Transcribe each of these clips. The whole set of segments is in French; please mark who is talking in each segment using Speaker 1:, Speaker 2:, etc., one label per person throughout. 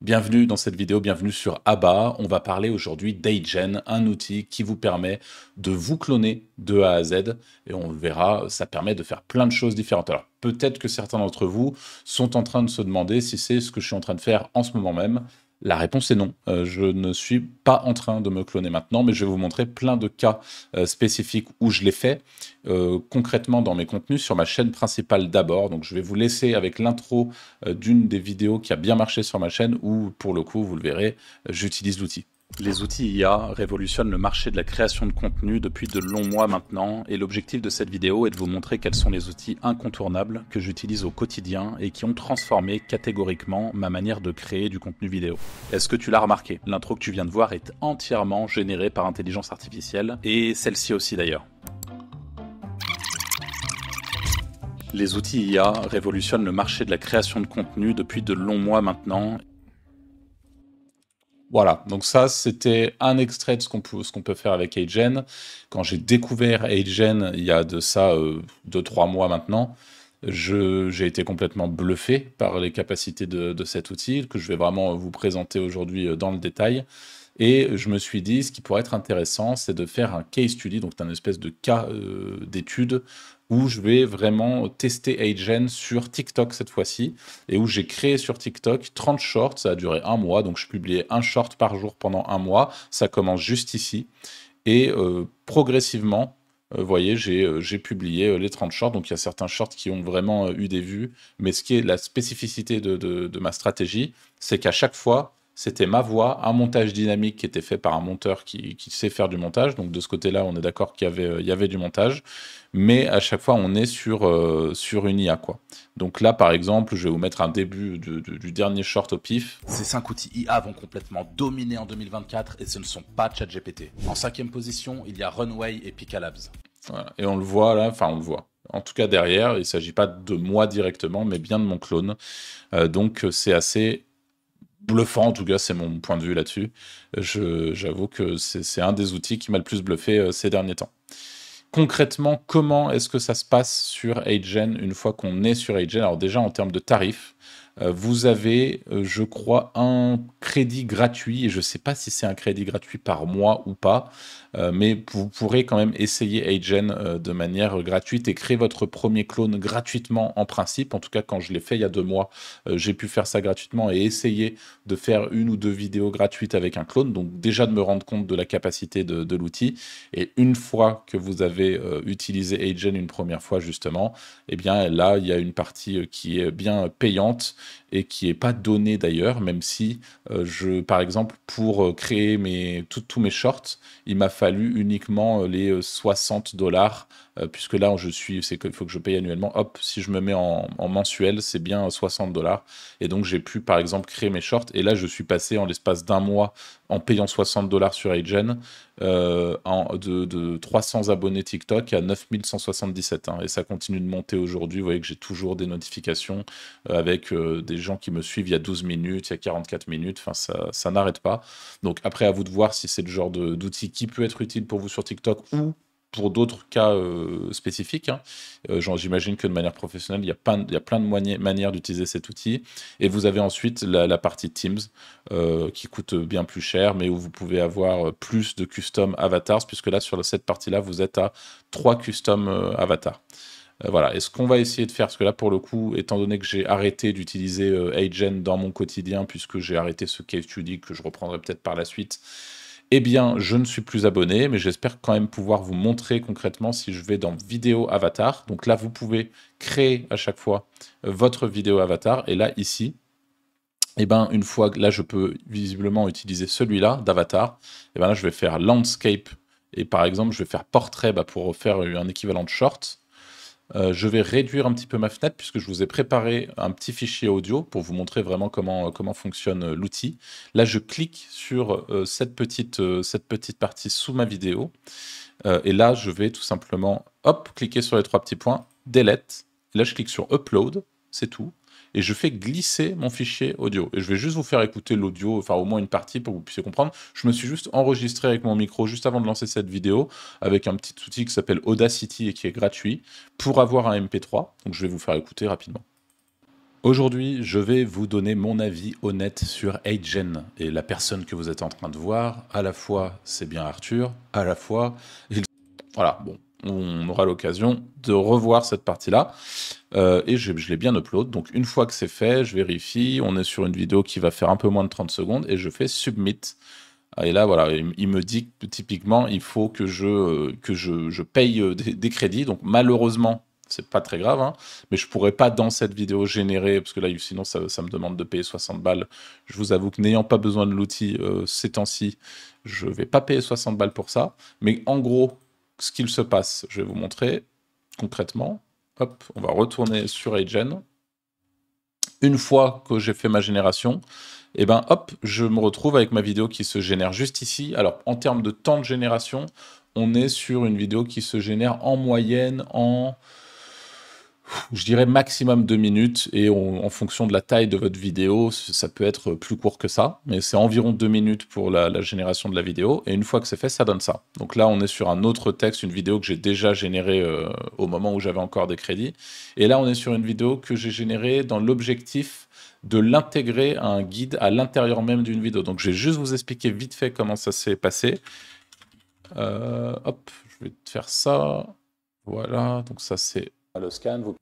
Speaker 1: Bienvenue dans cette vidéo, bienvenue sur Abba. On va parler aujourd'hui d'AidGen, un outil qui vous permet de vous cloner de A à Z. Et on le verra, ça permet de faire plein de choses différentes. Alors peut-être que certains d'entre vous sont en train de se demander si c'est ce que je suis en train de faire en ce moment même. La réponse est non. Je ne suis pas en train de me cloner maintenant, mais je vais vous montrer plein de cas spécifiques où je l'ai fait concrètement dans mes contenus sur ma chaîne principale d'abord. Donc je vais vous laisser avec l'intro d'une des vidéos qui a bien marché sur ma chaîne où, pour le coup, vous le verrez, j'utilise l'outil. Les outils IA révolutionnent le marché de la création de contenu depuis de longs mois maintenant, et l'objectif de cette vidéo est de vous montrer quels sont les outils incontournables que j'utilise au quotidien et qui ont transformé catégoriquement ma manière de créer du contenu vidéo. Est-ce que tu l'as remarqué? L'intro que tu viens de voir est entièrement générée par intelligence artificielle, et celle-ci aussi d'ailleurs. Les outils IA révolutionnent le marché de la création de contenu depuis de longs mois maintenant. Voilà, donc ça, c'était un extrait de ce qu'on peut faire avec AidGen. Quand j'ai découvert AidGen, il y a de ça 2-3 mois maintenant, j'ai été complètement bluffé par les capacités de cet outil, que je vais vraiment vous présenter aujourd'hui dans le détail. Et je me suis dit, ce qui pourrait être intéressant, c'est de faire un case study, donc un espèce de cas d'étude, où je vais vraiment tester AidGen sur TikTok cette fois-ci, et où j'ai créé sur TikTok 30 shorts, ça a duré un mois, donc je publiais un short par jour pendant un mois, ça commence juste ici, et progressivement, vous voyez, j'ai publié les 30 shorts, donc il y a certains shorts qui ont vraiment eu des vues, mais ce qui est la spécificité de ma stratégie, c'est qu'à chaque fois, c'était ma voix, un montage dynamique qui était fait par un monteur qui sait faire du montage, donc de ce côté-là, on est d'accord il y avait du montage, mais à chaque fois, on est sur une IA, quoi. Donc là, par exemple, je vais vous mettre un début du dernier short au pif. Ces 5 outils IA vont complètement dominer en 2024 et ce ne sont pas ChatGPT. En 5e position, il y a Runway et Pika Labs. Voilà. Et on le voit là, enfin on le voit. En tout cas derrière, il ne s'agit pas de moi directement, mais bien de mon clone. Donc c'est assez bluffant, en tout cas c'est mon point de vue là-dessus. J'avoue que c'est un des outils qui m'a le plus bluffé ces derniers temps. Concrètement, comment est-ce que ça se passe sur AidGen une fois qu'on est sur AidGen? Alors déjà, en termes de tarifs, vous avez, je crois, un crédit gratuit, et je ne sais pas si c'est un crédit gratuit par mois ou pas, mais vous pourrez quand même essayer AidGen de manière gratuite et créer votre premier clone gratuitement en principe. En tout cas, quand je l'ai fait il y a 2 mois, j'ai pu faire ça gratuitement et essayer de faire 1 ou 2 vidéos gratuites avec un clone. Donc déjà de me rendre compte de la capacité de l'outil. Et une fois que vous avez utilisé AidGen une première fois justement, eh bien là, il y a une partie qui est bien payante et qui n'est pas donnée d'ailleurs, même si par exemple, pour créer tous mes shorts, il m'a fallu uniquement les 60 $, puisque là, c'est qu'il faut que je paye annuellement. Hop, si je me mets en mensuel, c'est bien 60 $. Et donc, j'ai pu, par exemple, créer mes shorts. Et là, je suis passé en l'espace d'un mois, en payant 60 $ sur AidGen, de 300 abonnés TikTok à 9177. Hein, et ça continue de monter aujourd'hui. Vous voyez que j'ai toujours des notifications avec des gens qui me suivent il y a 12 minutes, il y a 44 minutes. Enfin, ça n'arrête pas. Donc après, à vous de voir si c'est le genre d'outil qui peut être utile pour vous sur TikTok ou pour d'autres cas spécifiques. Hein. J'imagine que de manière professionnelle, il y a plein de manières d'utiliser cet outil. Et vous avez ensuite la partie Teams qui coûte bien plus cher, mais où vous pouvez avoir plus de custom avatars, puisque là, sur cette partie-là, vous êtes à 3 custom avatars. Voilà, et ce qu'on va essayer de faire, parce que là, pour le coup, étant donné que j'ai arrêté d'utiliser AidGen dans mon quotidien, puisque j'ai arrêté ce case study que je reprendrai peut-être par la suite, eh bien, je ne suis plus abonné, mais j'espère quand même pouvoir vous montrer concrètement si je vais dans vidéo avatar. Donc là, vous pouvez créer à chaque fois votre vidéo avatar. Et là, ici, eh ben, une fois que là, je peux visiblement utiliser celui-là d'avatar. Et ben là, je vais faire landscape. Et par exemple, je vais faire portrait pour faire un équivalent de short. Je vais réduire un petit peu ma fenêtre puisque je vous ai préparé un petit fichier audio pour vous montrer vraiment comment fonctionne l'outil. Là, je clique sur cette petite partie sous ma vidéo. Et là, je vais tout simplement, hop, cliquer sur les 3 petits points, delete. Et là, je clique sur upload, c'est tout. Et je fais glisser mon fichier audio. Et je vais juste vous faire écouter l'audio, enfin au moins une partie pour que vous puissiez comprendre. Je me suis juste enregistré avec mon micro juste avant de lancer cette vidéo avec un petit outil qui s'appelle Audacity et qui est gratuit pour avoir un MP3. Donc je vais vous faire écouter rapidement. Aujourd'hui, je vais vous donner mon avis honnête sur 8gen et la personne que vous êtes en train de voir. À la fois, c'est bien Arthur, à la fois, voilà, bon, on aura l'occasion de revoir cette partie-là. Et je l'ai bien upload. Donc, une fois que c'est fait, je vérifie. On est sur une vidéo qui va faire un peu moins de 30 secondes et je fais submit. Et là, voilà, il me dit que typiquement, il faut que je paye des crédits. Donc, malheureusement, c'est pas très grave, hein, mais je pourrais pas dans cette vidéo générer, parce que là, sinon, ça me demande de payer 60 balles. Je vous avoue que n'ayant pas besoin de l'outil ces temps-ci, je vais pas payer 60 balles pour ça. Mais en gros, ce qu'il se passe, je vais vous montrer concrètement. Hop, on va retourner sur 8gen. Une fois que j'ai fait ma génération, et ben hop, je me retrouve avec ma vidéo qui se génère juste ici. Alors, en termes de temps de génération, on est sur une vidéo qui se génère en moyenne en, je dirais, maximum 2 minutes. Et en fonction de la taille de votre vidéo, ça peut être plus court que ça. Mais c'est environ 2 minutes pour la génération de la vidéo. Et une fois que c'est fait, ça donne ça. Donc là, on est sur un autre texte, une vidéo que j'ai déjà générée au moment où j'avais encore des crédits. Et là, on est sur une vidéo que j'ai générée dans l'objectif de l'intégrer à un guide à l'intérieur même d'une vidéo. Donc, je vais juste vous expliquer vite fait comment ça s'est passé. Hop, je vais te faire ça. Voilà, donc ça, c'est le scan.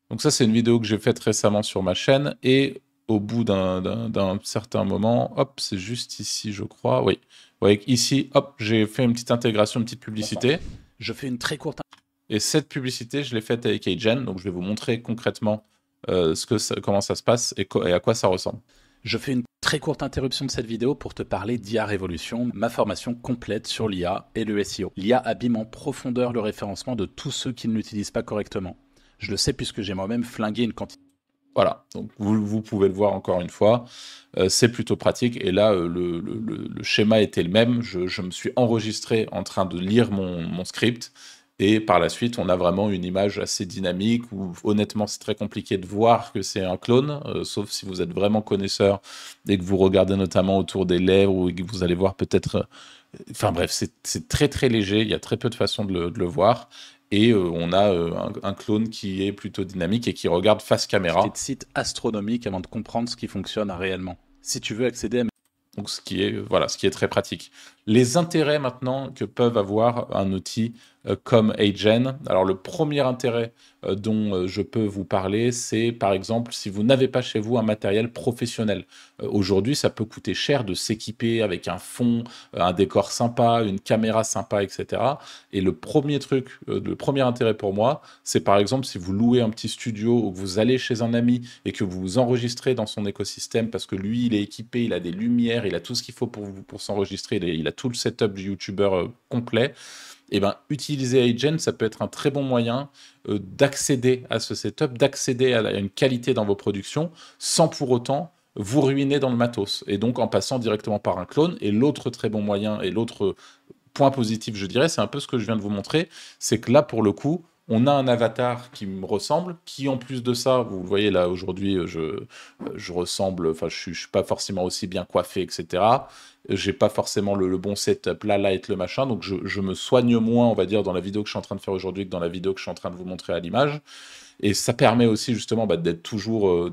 Speaker 1: Donc ça, c'est une vidéo que j'ai faite récemment sur ma chaîne. Et au bout d'un certain moment, hop, c'est juste ici, je crois. Oui, vous voyez ici, hop, j'ai fait une petite intégration, une petite publicité. Je fais une très courte... Et cette publicité, je l'ai faite avec 8gen. Donc, je vais vous montrer concrètement comment ça se passe et à quoi ça ressemble. Je fais une très courte interruption de cette vidéo pour te parler d'IA Révolution, ma formation complète sur l'IA et le SEO. L'IA abîme en profondeur le référencement de tous ceux qui ne l'utilisent pas correctement. Je le sais puisque j'ai moi-même flingué une quantité. Voilà, donc vous pouvez le voir encore une fois, c'est plutôt pratique. Et là, le schéma était le même. Je me suis enregistré en train de lire mon script. Et par la suite, on a vraiment une image assez dynamique où honnêtement, c'est très compliqué de voir que c'est un clone, sauf si vous êtes vraiment connaisseur et que vous regardez notamment autour des lèvres ou que vous allez voir peut-être... Enfin bref, c'est très très léger, il y a très peu de façons de le voir. Et on a un clone qui est plutôt dynamique et qui regarde face caméra. De sites astronomiques avant de comprendre ce qui fonctionne réellement. Si tu veux accéder à... Donc, ce qui est très pratique. Les intérêts maintenant que peuvent avoir un outil comme 8gen. Alors, le premier intérêt dont je peux vous parler, c'est par exemple si vous n'avez pas chez vous un matériel professionnel. Aujourd'hui, ça peut coûter cher de s'équiper avec un fond, un décor sympa, une caméra sympa, etc. Et le premier truc, le premier intérêt pour moi, c'est par exemple si vous louez un petit studio ou que vous allez chez un ami et que vous vous enregistrez dans son écosystème parce que lui, il est équipé, il a des lumières, il a tout ce qu'il faut pour s'enregistrer, il a tout le setup du youtubeur complet. Et ben, utiliser 8gen, ça peut être un très bon moyen d'accéder à ce setup, d'accéder à une qualité dans vos productions, sans pour autant vous ruiner dans le matos. Et donc, en passant directement par un clone. Et l'autre très bon moyen, et l'autre point positif, je dirais, c'est un peu ce que je viens de vous montrer, c'est que là, pour le coup, on a un avatar qui me ressemble, qui en plus de ça, vous le voyez là aujourd'hui, je ressemble, enfin je suis pas forcément aussi bien coiffé, etc. J'ai pas forcément le bon setup, la light, le machin, donc je me soigne moins, on va dire, dans la vidéo que je suis en train de faire aujourd'hui que dans la vidéo que je suis en train de vous montrer à l'image. Et ça permet aussi justement d'être toujours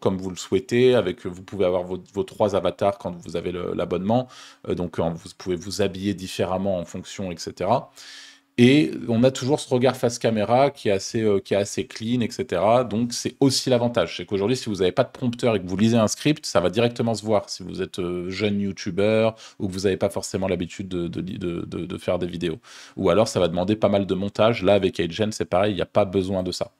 Speaker 1: comme vous le souhaitez. Vous pouvez avoir vos 3 avatars quand vous avez l'abonnement. Donc vous pouvez vous habiller différemment en fonction, etc. Et on a toujours ce regard face caméra qui est assez clean, etc. Donc c'est aussi l'avantage. C'est qu'aujourd'hui, si vous n'avez pas de prompteur et que vous lisez un script, ça va directement se voir si vous êtes jeune youtubeur ou que vous n'avez pas forcément l'habitude de faire des vidéos. Ou alors ça va demander pas mal de montage. Là, avec 8gen, c'est pareil, il n'y a pas besoin de ça.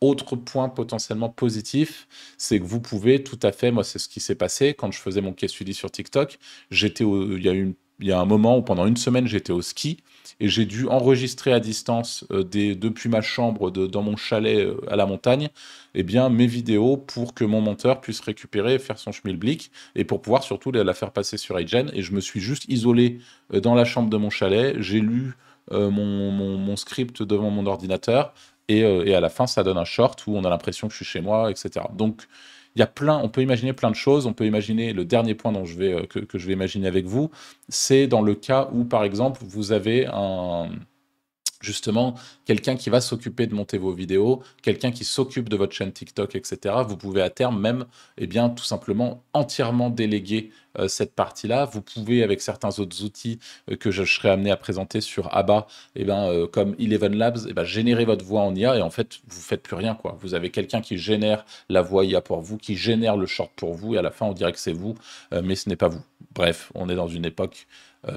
Speaker 1: Autre point potentiellement positif, c'est que vous pouvez tout à fait, moi c'est ce qui s'est passé quand je faisais mon case study sur TikTok, il y a un moment où pendant une semaine j'étais au ski et j'ai dû enregistrer à distance depuis ma chambre dans mon chalet à la montagne, eh bien mes vidéos pour que mon monteur puisse récupérer et faire son schmilblick et pour pouvoir surtout la faire passer sur 8gen. Et je me suis juste isolé dans la chambre de mon chalet, j'ai lu mon script devant mon ordinateur. Et à la fin, ça donne un short où on a l'impression que je suis chez moi, etc. Donc, on peut imaginer plein de choses. On peut imaginer, le dernier point que je vais imaginer avec vous, c'est dans le cas où, par exemple, vous avez justement, quelqu'un qui va s'occuper de monter vos vidéos, quelqu'un qui s'occupe de votre chaîne TikTok, etc. Vous pouvez à terme même, eh bien, tout simplement entièrement déléguer cette partie-là. Vous pouvez, avec certains autres outils que je serai amené à présenter sur ABBA, eh ben, comme Eleven Labs, eh ben, générer votre voix en IA et en fait, vous faites plus rien, quoi. Vous avez quelqu'un qui génère la voix IA pour vous, qui génère le short pour vous et à la fin, on dirait que c'est vous, mais ce n'est pas vous. Bref, on est dans une époque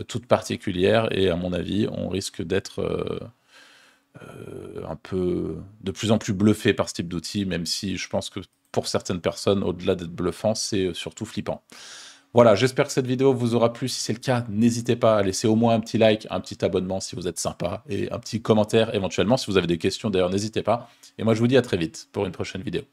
Speaker 1: toute particulière et à mon avis, on risque d'être un peu de plus en plus bluffé par ce type d'outil, même si je pense que pour certaines personnes, au-delà d'être bluffant, c'est surtout flippant. Voilà, j'espère que cette vidéo vous aura plu. Si c'est le cas, n'hésitez pas à laisser au moins un petit like, un petit abonnement si vous êtes sympa, et un petit commentaire éventuellement. Si vous avez des questions, d'ailleurs, n'hésitez pas. Et moi, je vous dis à très vite pour une prochaine vidéo.